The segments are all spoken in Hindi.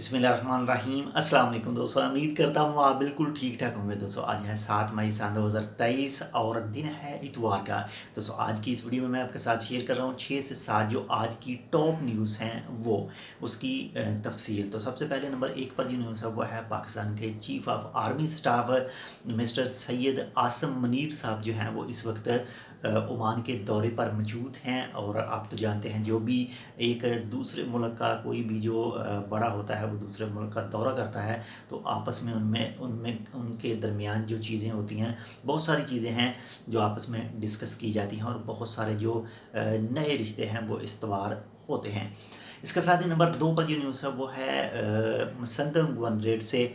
बिस्मिल्लाहिर्रहमानिर्रहीम। अस्सलाम वालेकुम दोस्तों, उम्मीद करता हूँ आप बिल्कुल ठीक ठाक होंगे। दोस्तों आज है 7 मई सन 2023 और दिन है इतवार का। दोस्तों आज की इस वीडियो में मैं आपके साथ शेयर कर रहा हूँ 6 से 7 जो आज की टॉप न्यूज़ हैं वो उसकी तफसील। तो सबसे पहले नंबर 1 पर जो न्यूज़ है वो है पाकिस्तान के chief of army staff mister Syed Asim Munir साहब जो हैं वो इस वक्त ओमान के दौरे पर मौजूद हैं। और आप तो जानते हैं जो भी एक दूसरे मुल्क का कोई भी जो बड़ा होता है वो दूसरे मुल्क का दौरा करता है तो आपस में उनमें उनमें उनके दरमियान जो चीज़ें होती हैं, बहुत सारी चीज़ें हैं जो आपस में डिस्कस की जाती हैं और बहुत सारे जो नए रिश्ते हैं वो इस्तवार होते हैं। इसके साथ ही नंबर 2 पर जो न्यूज़ है वो है संदम गवर्नरेट से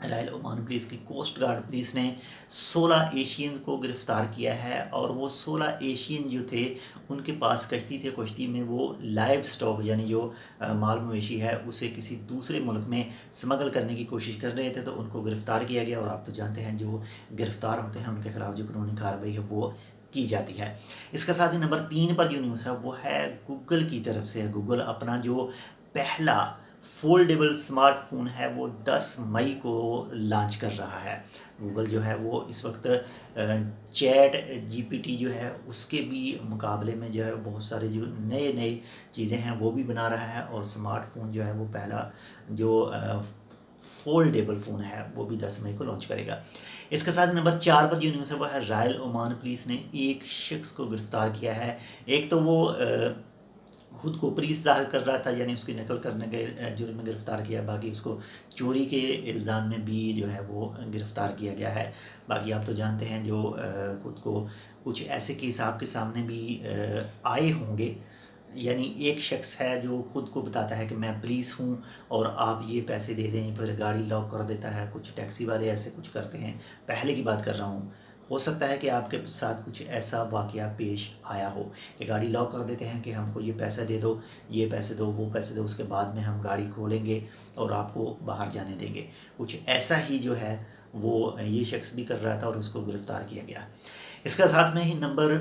रॉयल ओमान पुलिस की कोस्ट गार्ड पुलिस ने 16 एशियन को गिरफ़्तार किया है। और वो 16 एशियन जो थे उनके पास कश्ती थे, कश्ती में वो लाइव स्टॉक यानी जो माल मवेशी है उसे किसी दूसरे मुल्क में स्मगल करने की कोशिश कर रहे थे तो उनको गिरफ़्तार किया गया। और आप तो जानते हैं जो गिरफ़्तार होते हैं उनके खिलाफ़ जो कानूनी कार्रवाई है वो की जाती है। इसके साथ ही नंबर 3 पर जो न्यूज़ है वो है गूगल की तरफ से। गूगल अपना जो पहला फोल्डेबल स्मार्टफोन है वो 10 मई को लॉन्च कर रहा है। गूगल जो है वो इस वक्त चैट जीपीटी जो है उसके भी मुकाबले में जो है बहुत सारे जो नए नए चीज़ें हैं वो भी बना रहा है। और स्मार्टफोन जो है वो पहला जो फोल्डेबल फ़ोन है वो भी 10 मई को लॉन्च करेगा। इसके साथ नंबर 4 पर जो न्यूज़ है वो है रॉयल ओमान पुलिस ने एक शख्स को गिरफ़्तार किया है। एक तो वो खुद को पुलिस ज़ाहिर कर रहा था यानी उसकी नकल करने के जुर्म में गिरफ़्तार किया। बाकी उसको चोरी के इल्ज़ाम में भी जो है वो गिरफ़्तार किया गया है। बाकी आप तो जानते हैं जो खुद को कुछ ऐसे केस आपके सामने भी आए होंगे। यानी एक शख्स है जो खुद को बताता है कि मैं पुलिस हूँ और आप ये पैसे दे दें, फिर गाड़ी लॉक कर देता है। कुछ टैक्सी वाले ऐसे कुछ करते हैं, पहले की बात कर रहा हूँ। हो सकता है कि आपके साथ कुछ ऐसा वाक़या पेश आया हो कि गाड़ी लॉक कर देते हैं कि हमको ये पैसा दे दो, ये पैसे दो, वो पैसे दो, उसके बाद में हम गाड़ी खोलेंगे और आपको बाहर जाने देंगे। कुछ ऐसा ही जो है वो ये शख्स भी कर रहा था और उसको गिरफ़्तार किया गया। इसका साथ में ही नंबर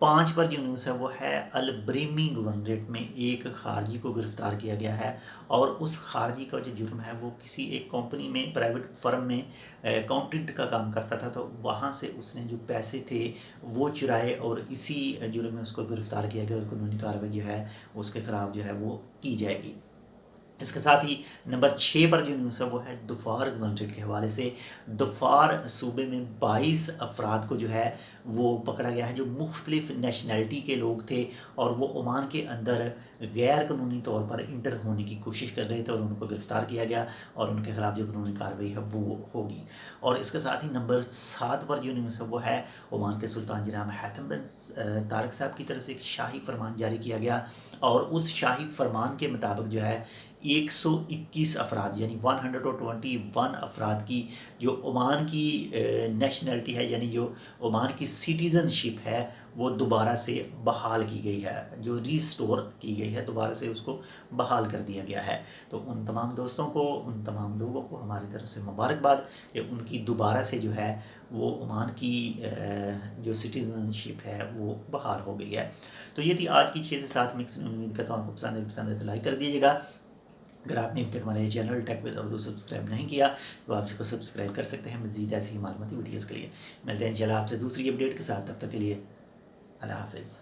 5 पर जो न्यूज़ है वो है अल ब्रेमी गवर्नरेट में एक खारजी को गिरफ़्तार किया गया है। और उस खारजी का जो जुर्म है वो किसी एक कंपनी में, प्राइवेट फर्म में अकाउंटेंट का काम करता था। तो वहाँ से उसने जो पैसे थे वो चुराए और इसी जुर्म में उसको गिरफ़्तार किया गया और कानूनी कार्रवाई जो है उसके ख़िलाफ़ जो है वो की जाएगी। इसके साथ ही नंबर 6 पर जो न्यूज़ है वो है दोफार गवर्नरेट के हवाले से। दोफार सूबे में 22 अफराद को जो है वो पकड़ा गया है जो मुख्तलिफ नेशनैलिटी के लोग थे और वो ओमान के अंदर गैर कानूनी तौर पर इंटर होने की कोशिश कर रहे थे और उनको गिरफ़्तार किया गया और उनके खिलाफ जो कानूनी कार्रवाई है वो होगी। और इसके साथ ही नंबर 7 पर जो न्यूज़ है वो है ओमान के सुल्तान जनाब हैथम बिन तारिक साहब की तरफ से एक शाही फरमान जारी किया गया। और उस शाही फरमान के मुताबिक जो है 121 अफराद यानी 121 अफराद की जो ओमान की नेशनलिटी है यानी जो ओमान की सिटीज़नशिप है वो दोबारा से बहाल की गई है, जो रीस्टोर की गई है, दोबारा से उसको बहाल कर दिया गया है। तो उन तमाम दोस्तों को, उन तमाम लोगों को हमारी तरफ से मुबारकबाद कि उनकी दोबारा से जो है वो ओमान की जो सिटीज़नशिप है वो बहाल हो गई है। तो ये थी आज की 6 से 7 मिक्स। उम्मीद करता हूँ आपको पसंद है तो लाइक कर दीजिएगा। अगर आपने अभी तक हमारे channel tech with Urdu subscribe नहीं किया तो आप इसको सब्सक्राइब कर सकते हैं मज़ीद ऐसी ही मालूमाती वीडियोज़ के लिए। मिलते हैं इंशाल्लाह आपसे दूसरी अपडेट के साथ, तब तक के लिए अल्लाह हाफ़िज़।